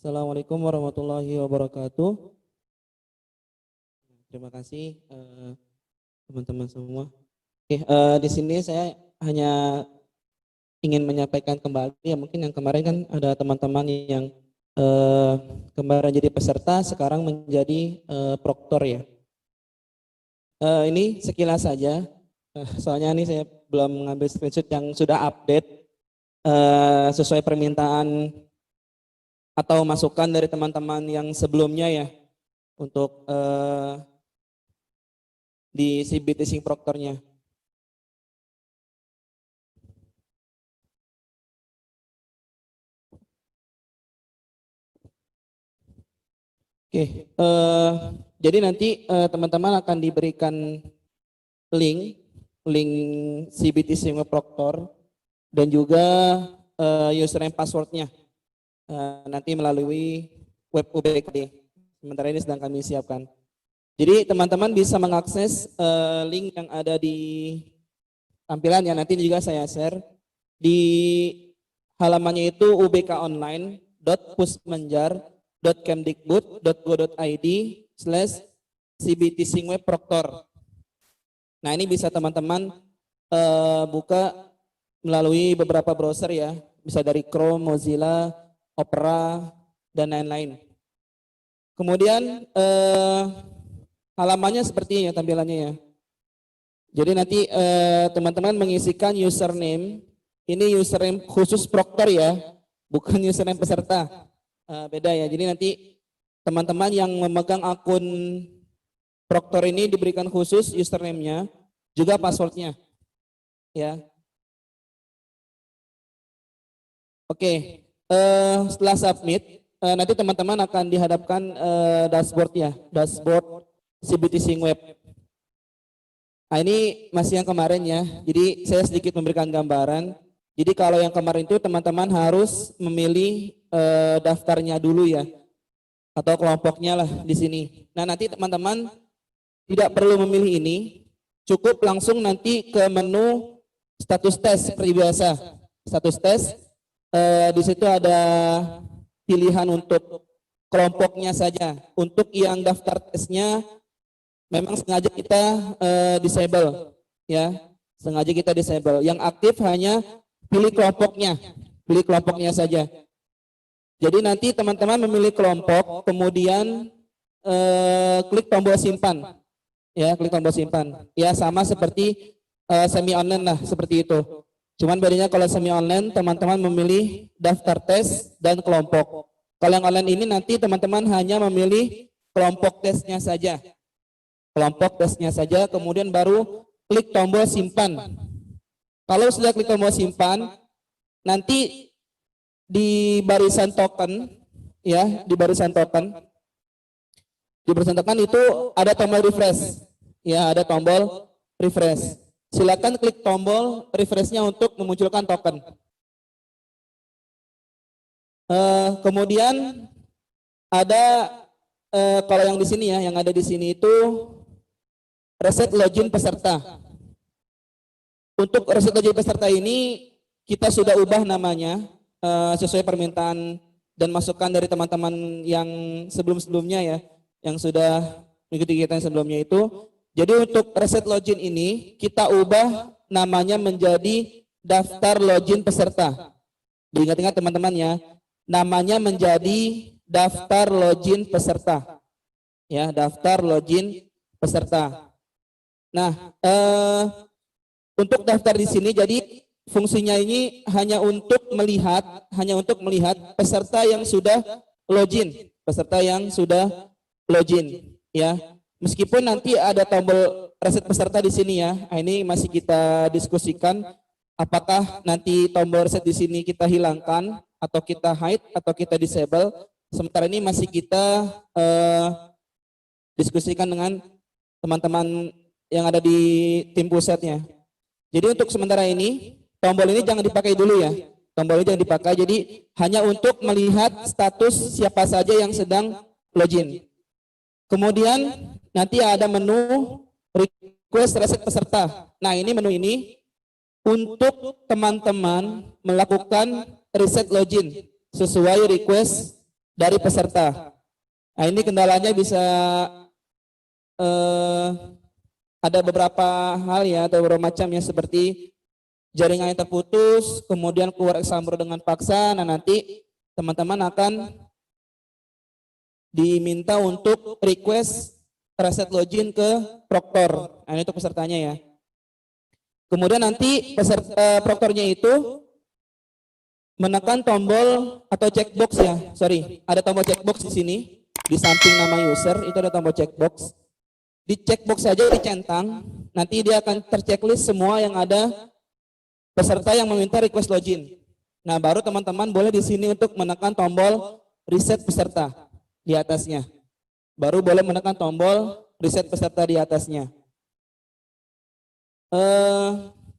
Assalamualaikum warahmatullahi wabarakatuh. Terima kasih teman-teman semua. Oke, di sini saya hanya ingin menyampaikan kembali ya, mungkin yang kemarin kan ada teman-teman yang kemarin jadi peserta sekarang menjadi proktor ya. Ini sekilas saja. Soalnya ini saya belum mengambil screenshot yang sudah update sesuai permintaan atau masukan dari teman-teman yang sebelumnya ya untuk di CBT Sing Proctornya. Oke, jadi nanti teman-teman akan diberikan link CBT Sing Proctor dan juga username passwordnya. Nanti melalui web UBKD. Sementara ini sedang kami siapkan. Jadi teman-teman bisa mengakses link yang ada di tampilan ya, nanti juga saya share. Di halamannya itu ubkonline.pusmenjar.kemdikbud.go.id/cbtsingwebproctor. Nah ini bisa teman-teman buka melalui beberapa browser ya, bisa dari Chrome, Mozilla, Opera, dan lain-lain. Kemudian halamannya seperti ini ya tampilannya ya. Jadi nanti teman-teman mengisikan username, ini username khusus proktor ya, bukan username peserta. Beda ya, jadi nanti teman-teman yang memegang akun proktor ini diberikan khusus username-nya, juga password-nya. Ya. Oke. Setelah submit, nanti teman-teman akan dihadapkan dashboard ya, dashboard CBT Sing Web. Nah ini masih yang kemarin ya, jadi saya sedikit memberikan gambaran. Jadi kalau yang kemarin itu teman-teman harus memilih daftarnya dulu ya, atau kelompoknya lah di sini. Nah nanti teman-teman tidak perlu memilih ini, cukup langsung nanti ke menu status tes seperti biasa. Status tes. Di situ ada pilihan untuk kelompoknya saja. Untuk yang daftar tesnya memang sengaja kita disable ya, sengaja kita disable. Yang aktif hanya pilih kelompoknya saja. Jadi nanti teman-teman memilih kelompok, kemudian klik tombol simpan, ya klik tombol simpan. Ya sama seperti semi online lah seperti itu. Cuman bedanya kalau semi online teman-teman memilih daftar tes dan kelompok. Kalau yang online ini nanti teman-teman hanya memilih kelompok tesnya saja. Kelompok tesnya saja, kemudian baru klik tombol simpan. Kalau sudah klik tombol simpan, nanti di barisan token ya, di barisan token itu ada tombol refresh. Ya, ada tombol refresh. Silakan klik tombol refresh-nya untuk memunculkan token. Kemudian ada kalau yang di sini ya, yang ada di sini itu reset login peserta. Untuk reset login peserta ini kita sudah ubah namanya sesuai permintaan dan masukan dari teman-teman yang sebelum-sebelumnya ya, yang sudah mengikuti kegiatan sebelumnya itu. Jadi untuk reset login ini kita ubah namanya menjadi daftar login peserta. Diingat-ingat teman-teman ya, namanya menjadi daftar login peserta. Ya, daftar login peserta. Nah, untuk daftar di sini jadi fungsinya ini hanya untuk melihat peserta yang sudah login, ya. Meskipun nanti ada tombol reset peserta di sini ya. Nah, ini masih kita diskusikan apakah nanti tombol reset di sini kita hilangkan atau kita hide atau kita disable. Sementara ini masih kita diskusikan dengan teman-teman yang ada di tim pusatnya. Jadi untuk sementara ini tombol ini jangan dipakai dulu ya. Tombol ini jangan dipakai, jadi hanya untuk melihat status siapa saja yang sedang login. Kemudian nanti ada menu request reset peserta. Nah ini menu ini untuk teman-teman melakukan reset login sesuai request dari peserta. Nah, ini kendalanya bisa eh, ada beberapa hal ya atau beberapa macam ya seperti jaringan yang terputus, kemudian keluar example dengan paksa. Nah, nanti teman-teman akan diminta untuk request reset login ke Proctor. Nah, ini untuk pesertanya ya. Kemudian nanti peserta Proctornya itu menekan tombol atau checkbox ya. Sorry, ada tombol checkbox di sini di samping nama user itu ada tombol checkbox. Di checkbox saja dicentang, nanti dia akan terchecklist semua yang ada peserta yang meminta request login. Nah, baru teman-teman boleh di sini untuk menekan tombol reset peserta di atasnya. Baru boleh menekan tombol reset peserta di atasnya.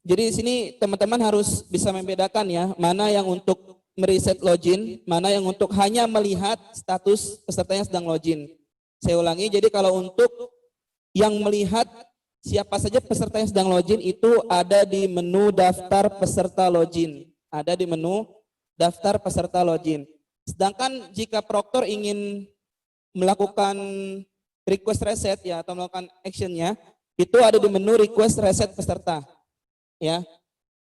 Jadi di sini teman-teman harus bisa membedakan ya, mana yang untuk mereset login, mana yang untuk hanya melihat status peserta yang sedang login. Saya ulangi, jadi kalau untuk yang melihat siapa saja peserta yang sedang login itu ada di menu daftar peserta login. Ada di menu daftar peserta login. Sedangkan jika Proctor ingin melakukan request reset ya atau melakukan actionnya, itu ada di menu request reset peserta. Ya,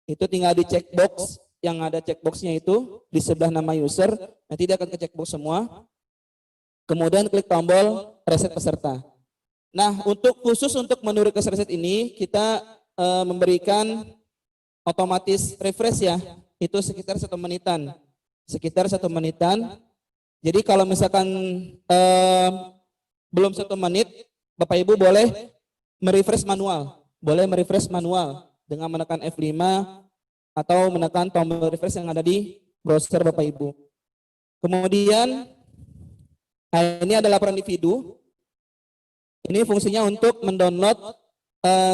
itu tinggal di checkbox yang ada checkboxnya itu di sebelah nama user, nanti dia akan ke checkbox semua. Kemudian klik tombol reset peserta. Nah, khusus untuk menu request reset ini kita memberikan otomatis refresh ya, itu sekitar 1 menitan, sekitar 1 menitan. Jadi kalau misalkan belum 1 menit, Bapak Ibu boleh merefresh manual, dengan menekan F5 atau menekan tombol refresh yang ada di browser Bapak Ibu. Kemudian, nah ini ada laporan individu. Ini fungsinya untuk mendownload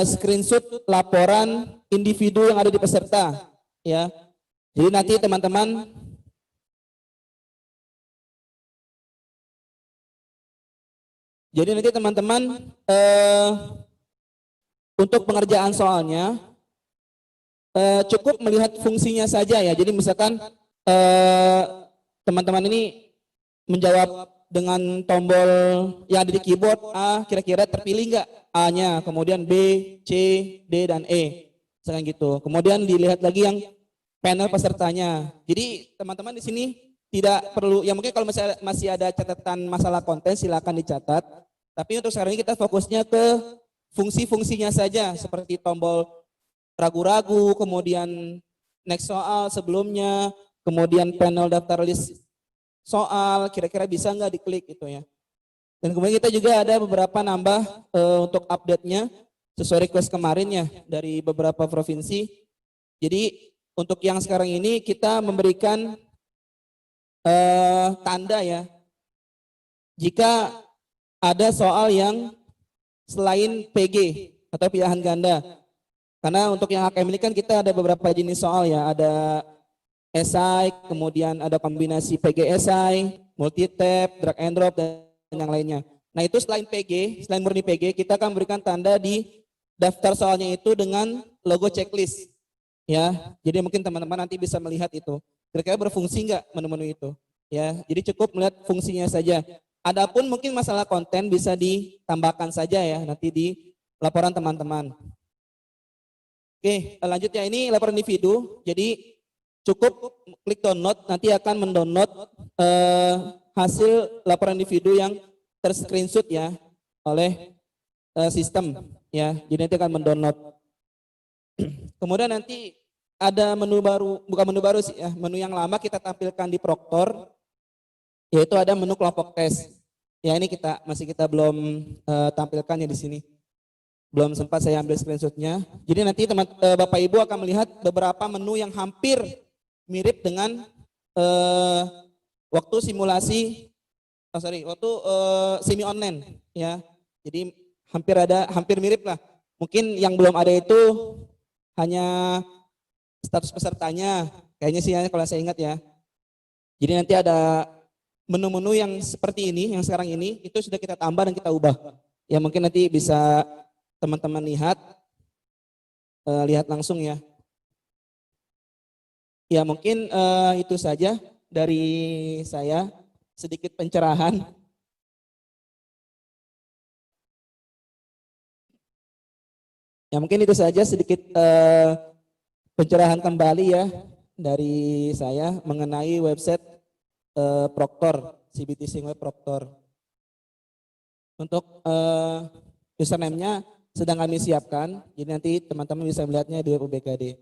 screenshot laporan individu yang ada di peserta. Ya, jadi nanti teman-teman untuk pengerjaan soalnya cukup melihat fungsinya saja ya. Jadi misalkan teman-teman ini menjawab dengan tombol yang ada di keyboard A, kira-kira terpilih nggak A-nya, kemudian B, C, D, dan E, misalkan gitu. Kemudian dilihat lagi yang panel pesertanya. Jadi teman-teman di sini tidak perlu, ya mungkin kalau masih ada catatan masalah konten silakan dicatat. Tapi untuk sekarang ini kita fokusnya ke fungsi-fungsinya saja, seperti tombol ragu-ragu, kemudian next soal sebelumnya, kemudian panel daftar list soal, kira-kira bisa nggak diklik gitu ya. Dan kemudian kita juga ada beberapa nambah untuk update-nya sesuai request kemarin ya dari beberapa provinsi. Jadi untuk yang sekarang ini kita memberikan tanda ya, jika ada soal yang selain PG atau pilihan ganda. Karena untuk yang HKM ini kan kita ada beberapa jenis soal ya, ada SI, kemudian ada kombinasi PG SI, multi tab, drag and drop, dan yang lainnya. Nah itu selain PG, selain murni PG, kita akan berikan tanda di daftar soalnya itu dengan logo checklist. Ya, jadi mungkin teman-teman nanti bisa melihat itu. Kira-kira berfungsi nggak menu-menu itu? Ya, jadi cukup melihat fungsinya saja. Adapun mungkin masalah konten bisa ditambahkan saja ya nanti di laporan teman-teman. Oke, lanjut ya, ini laporan individu. Jadi cukup klik download, nanti akan mendownload hasil laporan individu yang terscreenshot ya oleh sistem ya. Jadi nanti akan mendownload. Kemudian nanti ada menu baru, bukan menu baru sih ya, menu yang lama kita tampilkan di Proctor, yaitu ada menu kelompok tes. Ya ini kita belum tampilkan ya di sini. Belum sempat saya ambil screenshotnya. Jadi nanti Bapak Ibu akan melihat beberapa menu yang hampir mirip dengan waktu simulasi, waktu semi online ya. Jadi hampir mirip lah. Mungkin yang belum ada itu hanya status pesertanya, kayaknya sih kalau saya ingat ya. Jadi nanti ada menu-menu yang seperti ini, yang sekarang ini itu sudah kita tambah dan kita ubah. Ya mungkin nanti bisa teman-teman lihat langsung ya. Ya mungkin itu saja dari saya. sedikit pencerahan. Ya mungkin itu saja sedikit pencerahan kembali ya dari saya mengenai website Proctor, CBT Sing Web Proctor. Untuk username-nya sedang kami siapkan, jadi nanti teman-teman bisa melihatnya di web UBKD.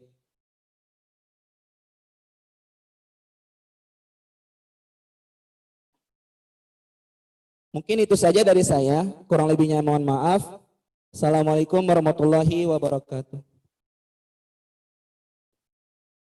Mungkin itu saja dari saya, kurang lebihnya mohon maaf. Assalamualaikum warahmatullahi wabarakatuh.